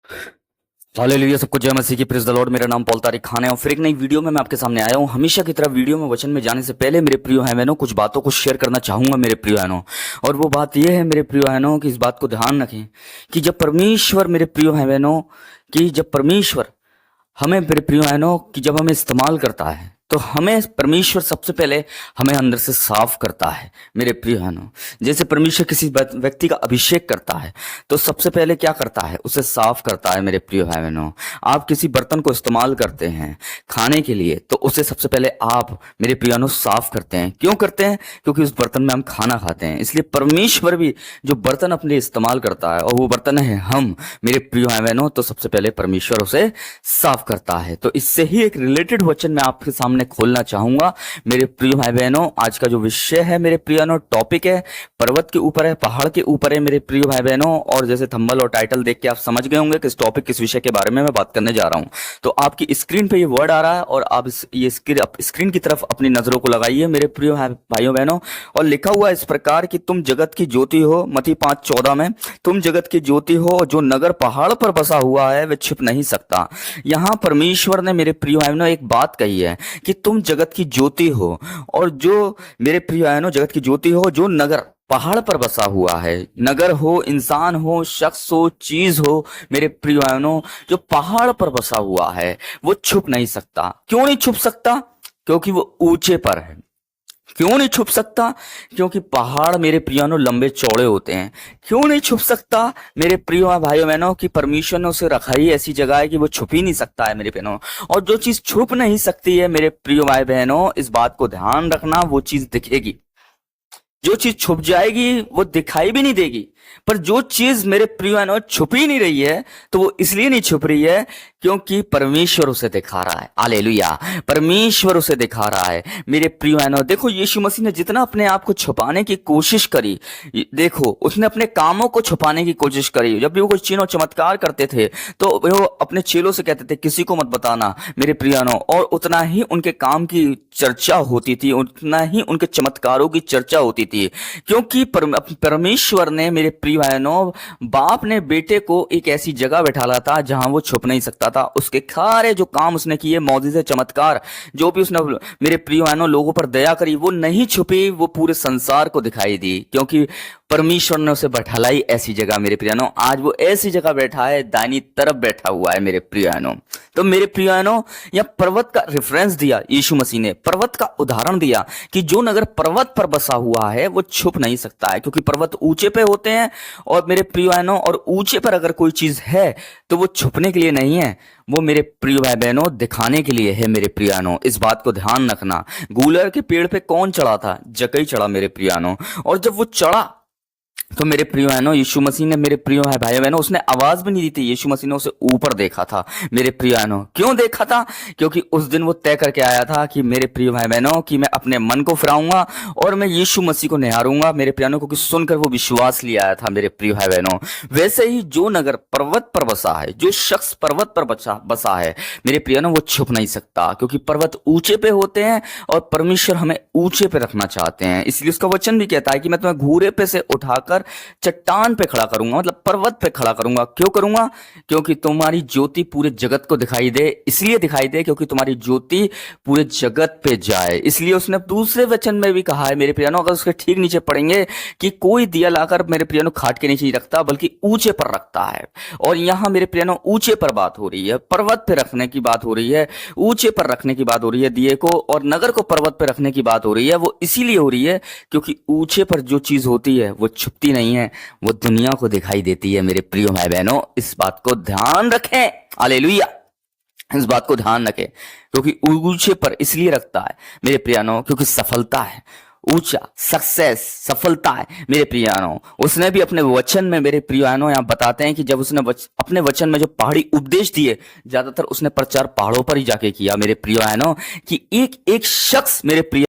Hallelujah, सबको जय मसीह की, प्रेज़ द लॉर्ड। मेरा नाम पॉल तारिक खान है और फिर एक नई वीडियो में मैं आपके सामने आया हूँ। हमेशा की तरह वीडियो में वचन में जाने से पहले मेरे प्रिय है बहनों, कुछ बातों को शेयर करना चाहूंगा मेरे प्रिय बहनों। और वो बात ये है मेरे प्रिय बहनों कि इस बात को ध्यान रखें कि जब परमेश्वर मेरे प्रिय है बहनों कि जब परमेश्वर हमें मेरे प्रिय बहनों कि जब हमें इस्तेमाल करता है तो हमें परमेश्वर सबसे पहले हमें अंदर से साफ करता है मेरे प्रिय बहनों। जैसे परमेश्वर किसी व्यक्ति का अभिषेक करता है तो सबसे पहले क्या करता है, उसे साफ करता है मेरे प्रिय भाई बहनों। आप किसी बर्तन को इस्तेमाल करते हैं खाने के लिए तो उसे सबसे पहले आप मेरे प्रिय बहनों साफ करते हैं। क्यों करते हैं? क्योंकि उस बर्तन में हम खाना खाते हैं। इसलिए परमेश्वर भी जो बर्तन अपने इस्तेमाल करता है और वो बर्तन है हम मेरे प्रिय भाई बहनों, तो सबसे पहले परमेश्वर उसे साफ करता है। तो इससे ही एक रिलेटेड वचन मैं आपके सामने खोलना चाहूंगा मेरे प्रिय भाई बहनों। आज का जो विषय है मेरे प्रिय बहनों, टॉपिक है पर्वत के ऊपर है, पहाड़ के ऊपर है मेरे प्रिय भाई बहनों। और जैसे थंबनेल और टाइटल देख के आप समझ गए होंगे किस टॉपिक किस विषय के बारे में मैं बात करने जा रहा हूं। तो आपकी स्क्रीन पे ये वर्ड आ रहा है और आप ये स्क्रीन की तरफ अपनी नजरों को लगाइए मेरे प्रिय भाइयों बहनों। और लिखा हुआ इस प्रकार कि तुम जगत की ज्योति हो, मत्ती 5:14 में, तुम जगत की ज्योति हो, जो नगर पहाड़ पर बसा हुआ है वह छिप नहीं सकता। यहाँ परमेश्वर ने मेरे प्रिय भाई बहनों एक बात कही है कि तुम जगत की ज्योति हो, और जो मेरे प्रिय बहनों जगत की ज्योति हो जो नगर पहाड़ पर बसा हुआ है। नगर हो, इंसान हो, शख्स हो, चीज हो मेरे प्रिय बहनों, जो पहाड़ पर बसा हुआ है वो छुप नहीं सकता। क्यों नहीं छुप सकता? क्योंकि वो ऊंचे पर है। क्यों नहीं छुप सकता? क्योंकि पहाड़ मेरे प्रियानो लंबे चौड़े होते हैं। क्यों नहीं छुप सकता मेरे प्रिय भाइयों बहनों की परमेश्वर ने उसे रखा ही ऐसी जगह है कि वो छुप ही नहीं सकता है मेरे बहनों। और जो चीज छुप नहीं सकती है मेरे प्रिय भाई बहनों, इस बात को ध्यान रखना, वो चीज दिखेगी। जो चीज छुप जाएगी वो दिखाई भी नहीं देगी। पर जो चीज मेरे प्रिय बहनों छुप ही नहीं रही है तो वो इसलिए नहीं छुप रही है क्योंकि परमेश्वर उसे दिखा रहा है। हालेलुया, परमेश्वर उसे दिखा रहा है मेरे प्रिय बहनों। देखो, यीशु मसीह ने जितना अपने आप को छुपाने की कोशिश करी, देखो उसने अपने कामों को छुपाने की कोशिश करी। जब भी वो कुछ चिन्ह चमत्कार करते थे तो वो अपने चेलों से कहते थे किसी को मत बताना मेरे प्रिय बहनों। और उतना ही उनके काम की चर्चा होती थी, उतना ही उनके चमत्कारों की चर्चा होती थी। क्योंकि परमेश्वर ने मेरे प्रिय बहनों, बाप ने बेटे को एक ऐसी जगह बैठाला था जहां वो छुप नहीं सकता था। उसके सारे जो काम उसने किए, मौजूद चमत्कार जो भी उसने मेरे प्रिय बहनों लोगों पर दया करी, वो नहीं छुपी, वो पूरे संसार को दिखाई दी। क्योंकि परमेश्वर ने उसे बैठाला ही ऐसी जगह मेरे प्रियनों। आज वो ऐसी जगह बैठा है, दाहिनी तरफ बैठा हुआ है मेरे प्रियनों। तो मेरे प्रियनों, यह पर्वत का रेफरेंस दिया यीशु मसीह ने, पर्वत का उदाहरण दिया कि जो नगर पर्वत पर बसा हुआ है वो छुप नहीं सकता है। क्योंकि पर्वत ऊंचे पे होते हैं और मेरे प्रियनों, और ऊंचे पर अगर कोई चीज है तो वो छुपने के लिए नहीं है, वो मेरे प्रिय भाई बहनों दिखाने के लिए है मेरे प्रियानो। इस बात को ध्यान रखना। गूलर के पेड़ पे कौन चढ़ा था? जकई चढ़ा मेरे प्रियानो। और जब वो चढ़ा तो मेरे प्रिय बहनों, यीशु मसीह ने मेरे प्रिय भाई बहनों उसने आवाज भी नहीं दी थी। यीशु मसीह ने उसे ऊपर देखा था मेरे प्रिय बहनों। क्यों देखा था? क्योंकि उस दिन वो तय करके आया था कि मेरे प्रिय भाई बहनों कि मैं अपने मन को फिराऊंगा और मैं यीशु मसीह को निहारूंगा मेरे प्रिय बहनों। क्योंकि सुनकर वो विश्वास ले आया था मेरे प्रिय भाई बहनों। वैसे ही जो नगर पर्वत पर बसा है, जो शख्स पर्वत पर बसा है मेरे प्रिय बहनों, वो छुप नहीं सकता। क्योंकि पर्वत ऊंचे पे होते हैं और परमेश्वर हमें ऊंचे पे रखना चाहते हैं। इसलिए उसका वचन भी कहता है कि मैं तुम्हें घूरे पे से उठाकर चट्टान पे खड़ा करूंगा, मतलब पर्वत पे खड़ा करूंगा। क्यों करूंगा? क्योंकि तुम्हारी ज्योति पूरे जगत को दिखाई दे। इसलिए दिखाई दे क्योंकि तुम्हारी ज्योति पूरे जगत पे जाए। इसलिए उसने दूसरे वचन में भी कहा है मेरे प्रियनों, अगर उसके ठीक नीचे पढ़ेंगे कि कोई दिया लाकर मेरे प्रियनों खाट के नीचे रखता बल्कि ऊंचे पर रखता है। और यहां मेरे प्रियनों ऊंचे पर बात हो रही है, पर्वत पे रखने की बात हो रही है, ऊंचे पर रखने की बात हो रही है दिए को, और नगर को पर्वत पे रखने की बात हो रही है। वो इसीलिए हो रही है क्योंकि ऊंचे पर जो चीज होती है वो छुपती नहीं है, वो दुनिया को दिखाई देती है मेरे प्रिय भाई बहनों। इस बात को ध्यान रखें। हालेलुया, इस बात को ध्यान रखें। क्योंकि ऊंचे पर इसलिए रखता है मेरे प्रियानो क्योंकि सफलता है, ऊंचा सक्सेस, सफलता है मेरे प्रियानो। उसने भी अपने वचन में मेरे प्रियानो यहाँ बताते हैं कि जब उसने अपने वचन में जो पहाड़ी उपदेश दिए, ज्यादातर उसने प्रचार पहाड़ों पर ही जाके किया मेरे प्रियानो। कि एक एक शख्स मेरे प्रिय